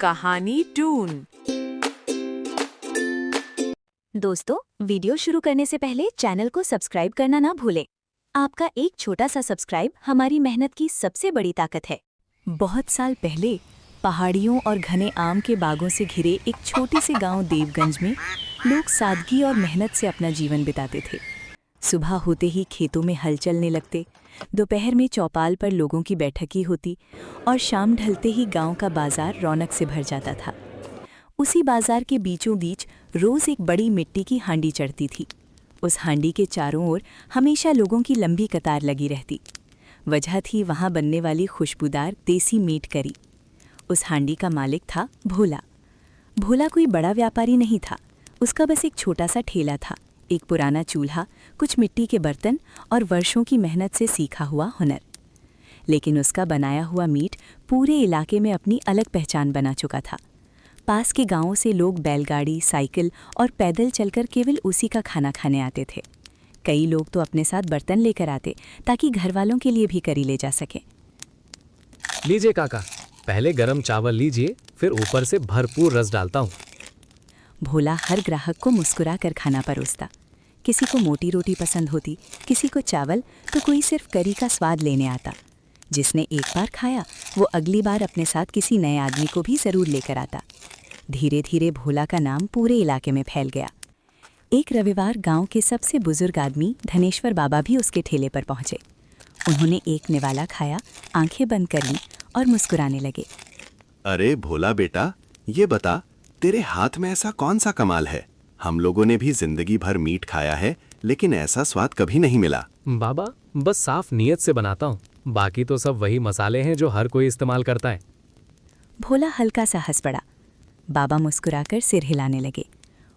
कहानी टून। दोस्तों, वीडियो शुरू करने से पहले चैनल को सब्सक्राइब करना ना भूलें। आपका एक छोटा सा सब्सक्राइब हमारी मेहनत की सबसे बड़ी ताकत है। बहुत साल पहले पहाड़ियों और घने आम के बागों से घिरे एक छोटे से गांव देवगंज में लोग सादगी और मेहनत से अपना जीवन बिताते थे। सुबह होते ही खेतों में हल चलने लगते, दोपहर में चौपाल पर लोगों की बैठकी होती और शाम ढलते ही गांव का बाजार रौनक से भर जाता था। उसी बाजार के बीचों बीच रोज एक बड़ी मिट्टी की हांडी चढ़ती थी। उस हांडी के चारों ओर हमेशा लोगों की लंबी कतार लगी रहती। वजह थी वहां बनने वाली खुशबूदार देसी मीट करी। उस हांडी का मालिक था भोला। भोला कोई बड़ा व्यापारी नहीं था, उसका बस एक छोटा सा ठेला था, एक पुराना चूल्हा, कुछ मिट्टी के बर्तन और वर्षों की मेहनत से सीखा हुआ हुनर। लेकिन उसका बनाया हुआ मीट पूरे इलाके में अपनी अलग पहचान बना चुका था। पास के गांवों से लोग बैलगाड़ी, साइकिल और पैदल चलकर केवल उसी का खाना खाने आते थे। कई लोग तो अपने साथ बर्तन लेकर आते ताकि घर वालों के लिए भी करी ले जा सके। लीजिए काका, पहले गरम चावल लीजिए, फिर ऊपर से भरपूर रस डालता हूँ। भोला हर ग्राहक को मुस्कुरा कर खाना परोसता। किसी को मोटी रोटी पसंद होती, किसी को चावल, तो कोई सिर्फ करी का स्वाद लेने आता। जिसने एक बार खाया वो अगली बार अपने साथ किसी नए आदमी को भी ज़रूर लेकर आता। धीरे धीरे भोला का नाम पूरे इलाके में फैल गया। एक रविवार गांव के सबसे बुजुर्ग आदमी धनेश्वर बाबा भी उसके ठेले पर पहुंचे। उन्होंने एक निवाला खाया, आंखें बंद कर लीं और मुस्कुराने लगे। अरे भोला बेटा, ये बता, तेरे हाथ में ऐसा कौन सा कमाल है? हम लोगों ने भी जिंदगी भर मीट खाया है, लेकिन ऐसा स्वाद कभी नहीं मिला। बाबा, बस साफ नीयत से बनाता हूँ, बाकी तो सब वही मसाले हैं जो हर कोई इस्तेमाल करता है। भोला हल्का सा हंस पड़ा। बाबा मुस्कुराकर सिर हिलाने लगे।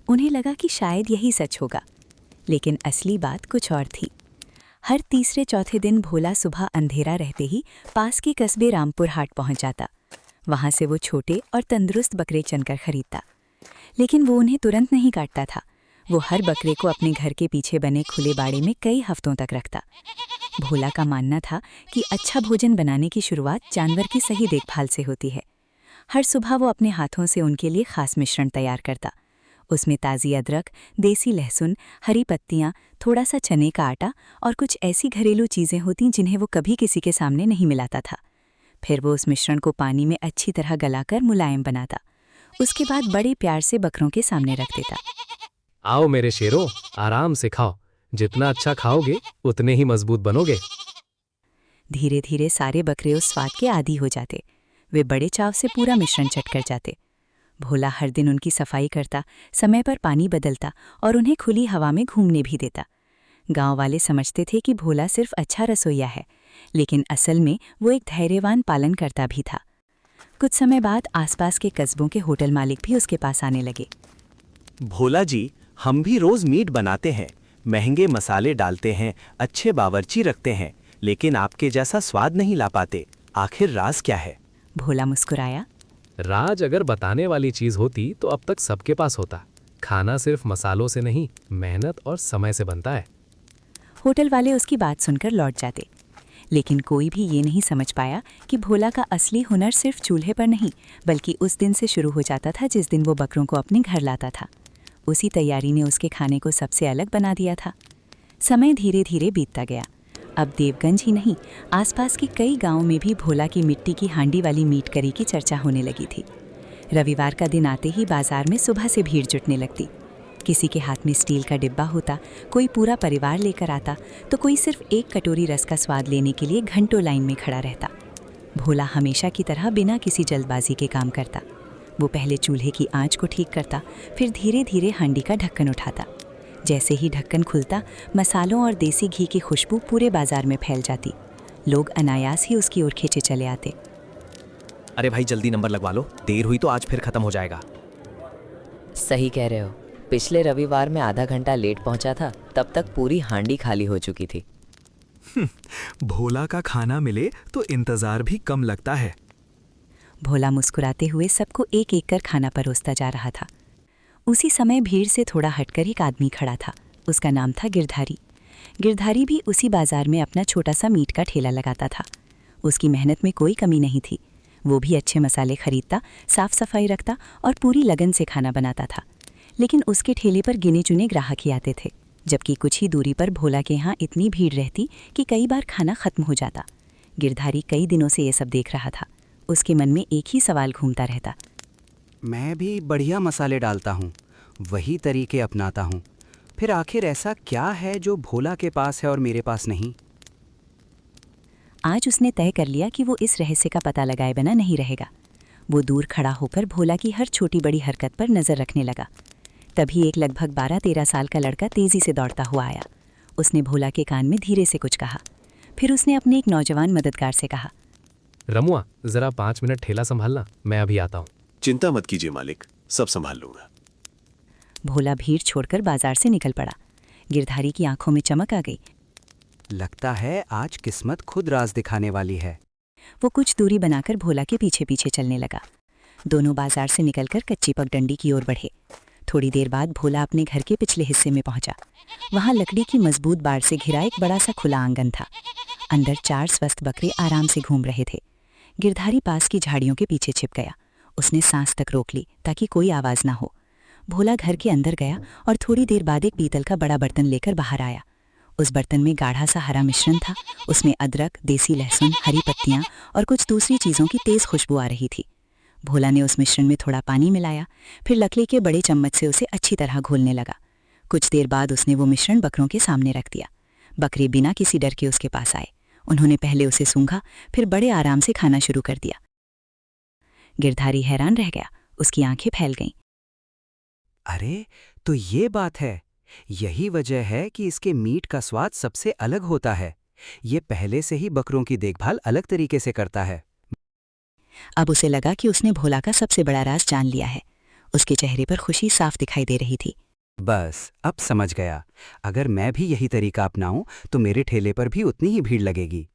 उन्हें लगा कि शायद यही सच होगा, लेकिन असली बात कुछ और थी। हर तीसरे चौथे दिन भोला सुबह अंधेरा रहते ही पास के कस्बे रामपुर हाट पहुंच जाता। वहां से वो छोटे और तंदुरुस्त बकरे चुनकर खरीदता। लेकिन वो उन्हें तुरंत नहीं काटता था। वो हर बकरे को अपने घर के पीछे बने खुले बाड़े में कई हफ्तों तक रखता। भोला का मानना था कि अच्छा भोजन बनाने की शुरुआत जानवर की सही देखभाल से होती है। हर सुबह वो अपने हाथों से उनके लिए खास मिश्रण तैयार करता। उसमें ताज़ी अदरक, देसी लहसुन, हरी पत्तियाँ, थोड़ा सा चने का आटा और कुछ ऐसी घरेलू चीज़ें होती जिन्हें वो कभी किसी के सामने नहीं मिलाता था। फिर वो उस मिश्रण को पानी में अच्छी तरह गलाकर मुलायम बनाता। उसके बाद बड़े प्यार से बकरों के सामने रख देता। आओ मेरे शेरों, आराम से खाओ। जितना अच्छा खाओगे उतने ही मजबूत बनोगे। धीरे धीरे सारे बकरे उस स्वाद के आदी हो जाते। वे बड़े चाव से पूरा मिश्रण चटकर जाते। भोला हर दिन उनकी सफाई करता, समय पर पानी बदलता और उन्हें खुली हवा में घूमने भी देता। गांव वाले समझते थे कि भोला सिर्फ अच्छा रसोइया है, लेकिन असल में वो एक धैर्यवान पालनकर्ता भी था। कुछ समय बाद आसपास के कस्बों के होटल मालिक भी उसके पास आने लगे। भोला जी, हम भी रोज मीट बनाते हैं, महंगे मसाले डालते हैं, अच्छे बावर्ची रखते हैं, लेकिन आपके जैसा स्वाद नहीं ला पाते। आखिर राज क्या है? भोला मुस्कुराया। राज अगर बताने वाली चीज होती तो अब तक सबके पास होता। खाना सिर्फ मसालों से नहीं, मेहनत और समय से बनता है। होटल वाले उसकी बात सुनकर लौट जाते, लेकिन कोई भी ये नहीं समझ पाया कि भोला का असली हुनर सिर्फ चूल्हे पर नहीं, बल्कि उस दिन से शुरू हो जाता था जिस दिन वो बकरों को अपने घर लाता था। उसी तैयारी ने उसके खाने को सबसे अलग बना दिया था। समय धीरे धीरे बीतता गया। अब देवगंज ही नहीं, आसपास के कई गांवों में भी भोला की मिट्टी की हांडी वाली मीट करी की चर्चा होने लगी थी। रविवार का दिन आते ही बाजार में सुबह से भीड़ जुटने लगती। किसी के हाथ में स्टील का डिब्बा होता, कोई पूरा परिवार लेकर आता, तो कोई सिर्फ एक कटोरी रस का स्वाद लेने के लिए घंटों लाइन में खड़ा रहता। भोला हमेशा की तरह बिना किसी जल्दबाजी के काम करता। वो पहले चूल्हे की आंच को ठीक करता, फिर धीरे धीरे हांडी का ढक्कन उठाता। जैसे ही ढक्कन खुलता, मसालों और देसी घी की खुशबू पूरे बाजार में फैल जाती। लोग अनायास ही उसकी ओर खींचे चले आते। अरे भाई, जल्दी नंबर लगवा लो, देर हुई तो आज फिर खत्म हो जाएगा। सही कह रहे हो। पिछले रविवार में आधा घंटा लेट पहुंचा था, तब तक पूरी हांडी खाली हो चुकी थी। भोला का खाना मिले तो इंतजार भी कम लगता है। भोला मुस्कुराते हुए सबको एक एक कर खाना परोसता जा रहा था। उसी समय भीड़ से थोड़ा हटकर एक आदमी खड़ा था। उसका नाम था गिरधारी। गिरधारी भी उसी बाजार में अपना छोटा सा मीट का ठेला लगाता था। उसकी मेहनत में कोई कमी नहीं थी। वो भी अच्छे मसाले खरीदता, साफ सफाई रखता और पूरी लगन से खाना बनाता था। लेकिन उसके ठेले पर गिने चुने ग्राहक ही आते थे, जबकि कुछ ही दूरी पर भोला के यहाँ इतनी भीड़ रहती कि कई बार खाना खत्म हो जाता। गिरधारी कई दिनों से ये सब देख रहा था। उसके मन में एक ही सवाल घूमता रहता। मैं भी बढ़िया मसाले डालता हूँ, वही तरीके अपनाता हूँ, फिर आखिर ऐसा क्या है जो भोला के पास है और मेरे पास नहीं? आज उसने तय कर लिया कि वो इस रहस्य का पता लगाए बिना नहीं रहेगा। वो दूर खड़ा होकर भोला की हर छोटी बड़ी हरकत पर नज़र रखने लगा। तभी एक लगभग 12-13 साल का लड़का तेज़ी से दौड़ता हुआ आया। उसने भोला के कान में धीरे से कुछ कहा। फिर उसने अपने एक नौजवान मददगार से कहा, रमुआ, जरा 5 मिनट ठेला संभालना, मैं अभी आता हूँ। चिंता मत कीजिए मालिक, सब संभाल लूंगा। भोला भीड़ छोड़कर बाजार से निकल पड़ा। गिरधारी की आंखों में चमक आ गई। लगता है आज किस्मत खुद राज दिखाने वाली है। वो कुछ दूरी बनाकर भोला के पीछे पीछे चलने लगा। दोनों बाजार से निकलकर कच्ची पगडंडी की ओर बढ़े। थोड़ी देर बाद भोला अपने घर के पिछले हिस्से में पहुंचा। वहां लकड़ी की मजबूत बाड़ से घिरा एक बड़ा सा खुला आंगन था। अंदर 4 स्वस्थ बकरे आराम से घूम रहे थे। गिरधारी पास की झाड़ियों के पीछे छिप गया। उसने सांस तक रोक ली ताकि कोई आवाज ना हो। भोला घर के अंदर गया और थोड़ी देर बाद एक पीतल का बड़ा बर्तन लेकर बाहर आया। उस बर्तन में गाढ़ा सा हरा मिश्रण था। उसमें अदरक, देसी लहसुन, हरी पत्तियां और कुछ दूसरी चीज़ों की तेज़ खुशबू आ रही थी। भोला ने उस मिश्रण में थोड़ा पानी मिलाया, फिर लकड़ी के बड़े चम्मच से उसे अच्छी तरह घोलने लगा। कुछ देर बाद उसने वो मिश्रण बकरों के सामने रख दिया। बकरे बिना किसी डर के उसके पास आए। उन्होंने पहले उसे सूंघा, फिर बड़े आराम से खाना शुरू कर दिया। गिरधारी हैरान रह गया। उसकी आंखें फैल गईं। अरे, तो ये बात है। यही वजह है कि इसके मीट का स्वाद सबसे अलग होता है। ये पहले से ही बकरों की देखभाल अलग तरीके से करता है। अब उसे लगा कि उसने भोला का सबसे बड़ा राज जान लिया है। उसके चेहरे पर खुशी साफ दिखाई दे रही थी। बस अब समझ गया। अगर मैं भी यही तरीका अपनाऊं तो मेरे ठेले पर भी उतनी ही भीड़ लगेगी।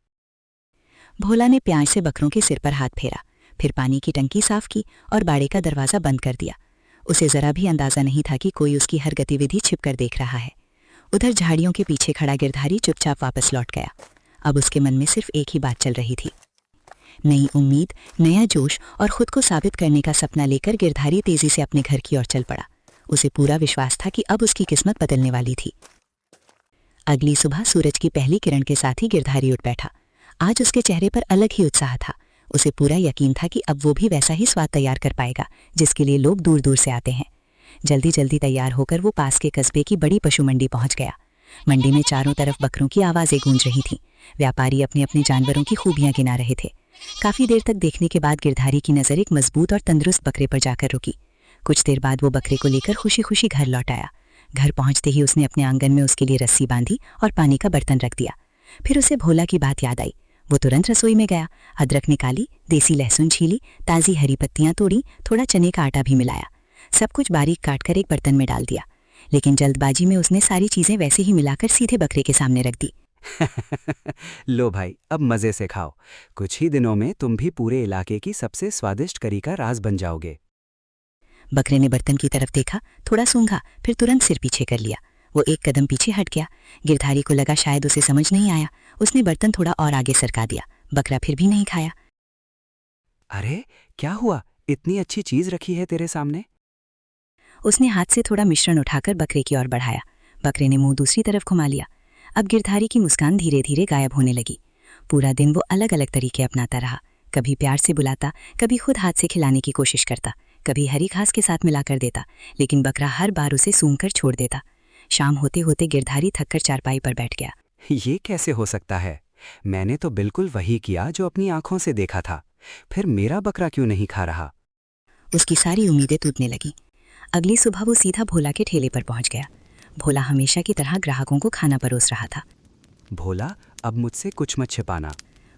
भोला ने प्याज से बकरों के सिर पर हाथ फेरा, फिर पानी की टंकी साफ की और बाड़े का दरवाज़ा बंद कर दिया। उसे जरा भी अंदाजा नहीं था कि कोई उसकी हर गतिविधि छिपकर देख रहा है। उधर झाड़ियों के पीछे खड़ा गिरधारी चुपचाप वापस लौट गया। अब उसके मन में सिर्फ एक ही बात चल रही थी। नई उम्मीद, नया जोश और खुद को साबित करने का सपना लेकर गिरधारी तेजी से अपने घर की ओर चल पड़ा। उसे पूरा विश्वास था कि अब उसकी किस्मत बदलने वाली थी। अगली सुबह सूरज की पहली किरण के साथ ही गिरधारी उठ बैठा। आज उसके चेहरे पर अलग ही उत्साह था। उसे पूरा यकीन था कि अब वो भी वैसा ही स्वाद तैयार कर पाएगा जिसके लिए लोग दूर दूर से आते हैं। जल्दी जल्दी तैयार होकर वो पास के कस्बे की बड़ी पशु मंडी पहुंच गया। मंडी में चारों तरफ बकरों की आवाज़ें गूंज रही थीं। व्यापारी अपने अपने जानवरों की खूबियां गिना रहे थे। काफ़ी देर तक देखने के बाद गिरधारी की नज़र एक मजबूत और तंदुरुस्त बकरे पर जाकर रुकी। कुछ देर बाद वो बकरे को लेकर खुशी खुशी घर लौट आया। घर पहुंचते ही उसने अपने आंगन में उसके लिए रस्सी बांधी और पानी का बर्तन रख दिया। फिर उसे भोला की बात याद आई। वो तुरंत रसोई में गया, अदरक निकाली, देसी लहसुन छीली, ताज़ी हरी पत्तियां तोड़ी, थोड़ा चने का आटा भी मिलाया। सब कुछ बारीक काटकर एक बर्तन में डाल दिया। लेकिन जल्दबाजी में उसने सारी चीज़ें वैसे ही मिलाकर सीधे बकरे के सामने रख दी। लो भाई, अब मज़े से खाओ। कुछ ही दिनों में तुम भी पूरे इलाके की सबसे स्वादिष्ट करी का राज बन जाओगे। बकरे ने बर्तन की तरफ देखा, थोड़ा सूंघा, फिर तुरंत सिर पीछे कर लिया। वो एक कदम पीछे हट गया। गिरधारी को लगा शायद उसे समझ नहीं आया। उसने बर्तन थोड़ा और आगे सरका दिया। बकरा फिर भी नहीं खाया। अरे, क्या हुआ? इतनी अच्छी चीज रखी है तेरे सामने। उसने हाथ से थोड़ा मिश्रण उठाकर बकरे की ओर बढ़ाया। बकरे ने मुंह दूसरी तरफ घुमा लिया। अब गिरधारी की मुस्कान धीरे धीरे गायब होने लगी। पूरा दिन वो अलग अलग तरीके अपनाता रहा। कभी प्यार से बुलाता, कभी खुद हाथ से खिलाने की कोशिश करता, कभी हरी घास के साथ मिलाकर देता, लेकिन बकरा हर बार उसे सूंघकर छोड़ देता। शाम होते होते गिरधारी थककर चारपाई पर बैठ गया। ये कैसे हो सकता है? मैंने तो बिल्कुल वही किया जो अपनी आंखों से देखा था। फिर मेरा बकरा क्यों नहीं खा रहा? उसकी सारी उम्मीदें टूटने लगी। अगली सुबह वो सीधा भोला के ठेले पर पहुंच गया। भोला हमेशा की तरह ग्राहकों को खाना परोस रहा था। भोला, अब मुझसे कुछ मत छिपाना।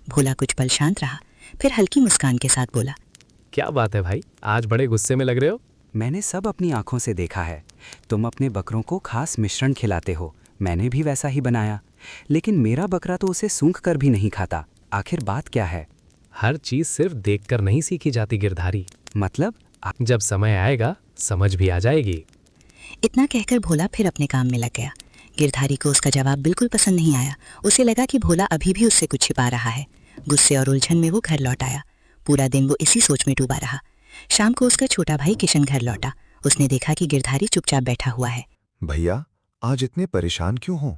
भोला कुछ पल शांत रहा, फिर हल्की मुस्कान के साथ बोला, क्या बात है भाई, आज बड़े गुस्से में लग रहे हो? मैंने सब अपनी आंखों से देखा है। तुम अपने बकरों को खास मिश्रण खिलाते हो। मैंने भी वैसा ही बनाया, लेकिन मेरा बकरा तो उसे सूंघ कर भी नहीं खाता। आखिर बात क्या है? हर चीज सिर्फ देखकर नहीं सीखी जाती गिरधारी। मतलब? जब समय आएगा समझ भी आ जाएगी। इतना कहकर भोला फिर अपने काम में लग गया। गिरधारी को उसका जवाब बिल्कुल पसंद नहीं आया। उसे लगा कि भोला अभी भी उससे कुछ छिपा रहा है। गुस्से और उलझन में वो घर लौट आया। पूरा दिन वो इसी सोच में डूबा रहा। शाम को उसका छोटा भाई किशन घर लौटा। उसने देखा कि गिरधारी चुपचाप बैठा हुआ है। भैया, आज इतने परेशान क्यों हो?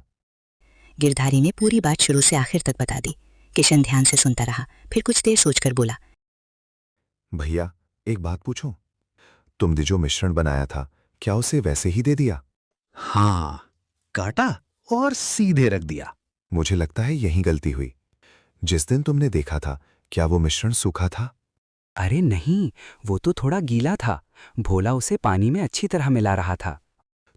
गिरधारी ने पूरी बात शुरू से आखिर तक बता दी। किशन ध्यान से सुनता रहा, फिर कुछ देर सोचकर बोला, भैया, एक बात पूछूं? तुमने जो मिश्रण बनाया था, क्या उसे वैसे ही दे दिया? हाँ, काटा और सीधे रख दिया। मुझे लगता है यही गलती हुई। जिस दिन तुमने देखा था, क्या वो मिश्रण सूखा था? अरे नहीं, वो तो थोड़ा गीला था। भोला उसे पानी में अच्छी तरह मिला रहा था।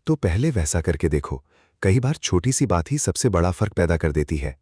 तो पहले वैसा करके देखो। कई बार छोटी सी बात ही सबसे बड़ा फर्क पैदा कर देती है।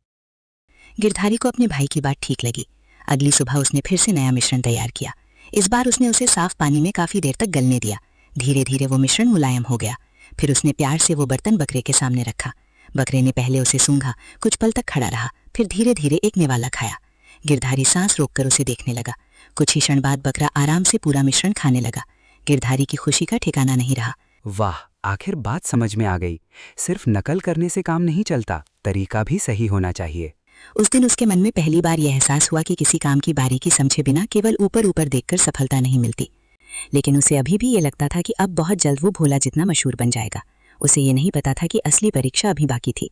गिरधारी को अपने भाई की बात ठीक लगी। अगली सुबह उसने फिर से नया मिश्रण तैयार किया। इस बार उसने उसे साफ पानी में काफी देर तक गलने दिया। धीरे धीरे वो मिश्रण मुलायम हो गया। फिर उसने प्यार से वो बर्तन बकरे के सामने रखा। बकरे ने पहले उसे सूंघा, कुछ पल तक खड़ा रहा, फिर धीरे धीरे एक निवाला खाया। गिरधारी सांस रोककर उसे देखने लगा। कुछ ही क्षण बाद बकरा आराम से पूरा मिश्रण खाने लगा। गिरधारी की खुशी का ठिकाना नहीं रहा। वाह, आखिर बात समझ में आ गई। सिर्फ नकल करने से काम नहीं चलता, तरीका भी सही होना चाहिए। उस दिन उसके मन में पहली बार यह एहसास हुआ कि किसी काम की बारीकी समझे बिना केवल ऊपर ऊपर देखकर सफलता नहीं मिलती। लेकिन उसे अभी भी ये लगता था कि अब बहुत जल्द वो भोला जितना मशहूर बन जाएगा। उसे ये नहीं पता था कि असली परीक्षा अभी बाकी थी।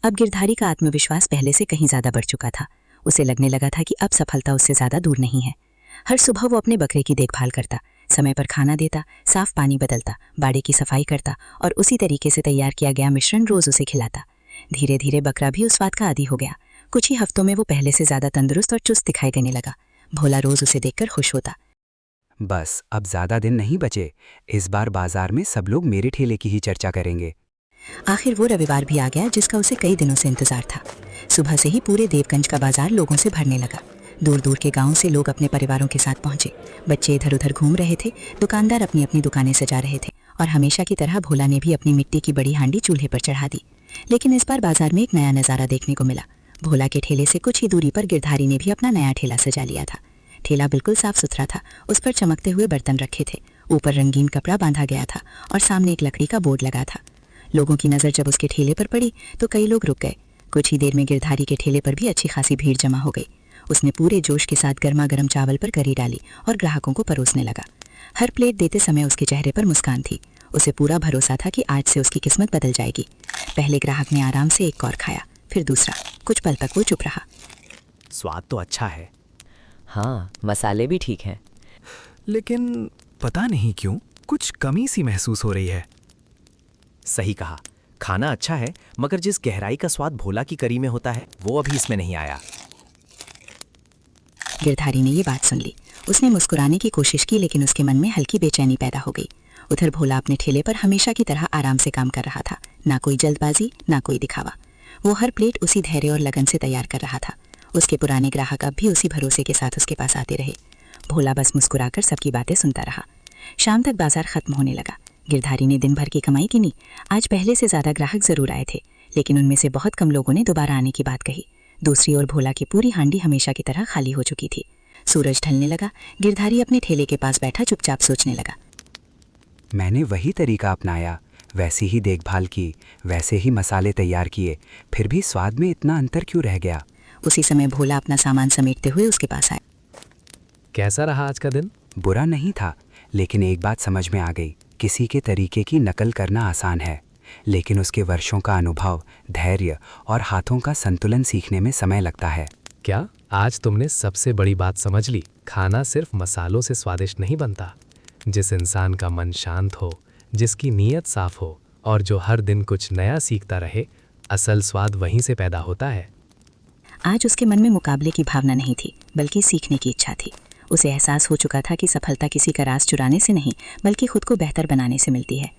अब गिरधारी का आत्मविश्वास पहले से कहीं ज्यादा बढ़ चुका था। उसे लगने लगा था कि अब सफलता उससे ज्यादा दूर नहीं है। हर सुबह वो अपने बकरे की देखभाल करता, समय पर खाना देता, साफ पानी बदलता, बाड़े की सफाई करता और उसी तरीके से तैयार किया गया मिश्रण रोज उसे खिलाता। धीरे धीरे बकरा भी उस स्वाद का आदी हो गया। कुछ ही हफ्तों में वो पहले से ज्यादा तंदुरुस्त और चुस्त दिखाई देने लगा। भोला रोज उसे देखकर खुश होता। बस अब ज्यादा दिन नहीं बचे। इस बार बाजार में सब लोग मेरे ठेले की ही चर्चा करेंगे। आखिर वो रविवार भी आ गया जिसका उसे कई दिनों से इंतजार था। सुबह से ही पूरे देवगंज का बाजार लोगों से भरने लगा। दूर दूर के गांवों से लोग अपने परिवारों के साथ पहुंचे। बच्चे इधर उधर घूम रहे थे, दुकानदार अपनी अपनी दुकानें सजा रहे थे और हमेशा की तरह भोला ने भी अपनी मिट्टी की बड़ी हांडी चूल्हे पर चढ़ा दी। लेकिन इस बार बाजार में एक नया नज़ारा देखने को मिला। भोला के ठेले से कुछ ही दूरी पर गिरधारी ने भी अपना नया ठेला सजा लिया था। ठेला बिल्कुल साफ सुथरा था। उस पर चमकते हुए बर्तन रखे थे, ऊपर रंगीन कपड़ा बांधा गया था और सामने एक लकड़ी का बोर्ड लगा था। लोगों की नज़र जब उसके ठेले पर पड़ी तो कई लोग रुक गए। कुछ ही देर में गिरधारी के ठेले पर भी अच्छी खासी भीड़ जमा हो गई। उसने पूरे जोश के साथ गर्मा गर्म चावल पर करी डाली और ग्राहकों को परोसने लगा। हर प्लेट देते समय उसके चेहरे पर मुस्कान थी। उसे पूरा भरोसा था कि आज से उसकी किस्मत बदल जाएगी। पहले ग्राहक ने आराम से एक और खाया, फिर दूसरा। कुछ पल तक वो चुप रहा। स्वाद तो अच्छा है। हाँ, मसाले भी ठीक हैं। लेकिन पता नहीं क्यों कुछ कमी सी महसूस हो रही है। सही कहा, खाना अच्छा है मगर जिस गहराई का स्वाद भोला की करी में होता है वो अभी इसमें नहीं आया। गिरधारी ने ये बात सुन ली। उसने मुस्कुराने की कोशिश की, लेकिन उसके मन में हल्की बेचैनी पैदा हो गई। उधर भोला अपने ठेले पर हमेशा की तरह आराम से काम कर रहा था। ना कोई जल्दबाजी, ना कोई दिखावा। वो हर प्लेट उसी धैर्य और लगन से तैयार कर रहा था। उसके पुराने ग्राहक अब भी उसी भरोसे के साथ उसके पास आते रहे। भोला बस मुस्कुराकर सबकी बातें सुनता रहा। शाम तक बाजार खत्म होने लगा। गिरधारी ने दिन भर की कमाई गिनी। आज पहले से ज्यादा ग्राहक जरूर आए थे, लेकिन उनमें से बहुत कम लोगों ने दोबारा आने की बात कही। दूसरी ओर भोला की पूरी हांडी हमेशा की तरह खाली हो चुकी थी। सूरज ढलने लगा। गिरधारी अपने ठेले के पास बैठा चुपचाप सोचने लगा। मैंने वही तरीका अपनाया, वैसी ही देखभाल की, वैसे ही मसाले तैयार किए, फिर भी स्वाद में इतना अंतर क्यों रह गया? उसी समय भोला अपना सामान समेटते हुए उसके पास आया। कैसा रहा आज का दिन? बुरा नहीं था, लेकिन एक बात समझ में आ गई। किसी के तरीके की नकल करना आसान है, लेकिन उसके वर्षों का अनुभव, धैर्य और हाथों का संतुलन सीखने में समय लगता है। क्या आज तुमने सबसे बड़ी बात समझ ली? खाना सिर्फ मसालों से स्वादिष्ट नहीं बनता। जिस इंसान का मन शांत हो, जिसकी नीयत साफ हो और जो हर दिन कुछ नया सीखता रहे, असल स्वाद वहीं से पैदा होता है। आज उसके मन में मुकाबले की भावना नहीं थी, बल्कि सीखने की इच्छा थी। उसे एहसास हो चुका था कि सफलता किसी का राज चुराने से नहीं, बल्कि खुद को बेहतर बनाने से मिलती है।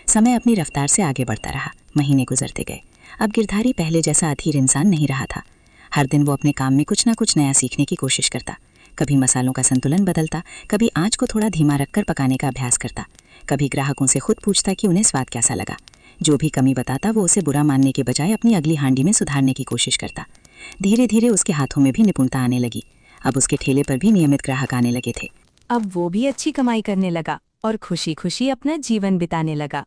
समय अपनी रफ्तार से आगे बढ़ता रहा। महीने गुजरते गए। अब गिरधारी पहले जैसा अधीर इंसान नहीं रहा था। हर दिन वो अपने काम में कुछ ना कुछ नया सीखने की कोशिश करता। कभी मसालों का संतुलन बदलता, कभी आँच को थोड़ा धीमा रखकर पकाने का अभ्यास करता, कभी ग्राहकों से खुद पूछता कि उन्हें स्वाद कैसा लगा। जो भी कमी बताता वो उसे बुरा मानने के बजाय अपनी अगली हांडी में सुधारने की कोशिश करता। धीरे धीरे उसके हाथों में भी निपुणता आने लगी। अब उसके ठेले पर भी नियमित ग्राहक आने लगे थे। अब वो भी अच्छी कमाई करने लगा और खुशी खुशी अपना जीवन बिताने लगा।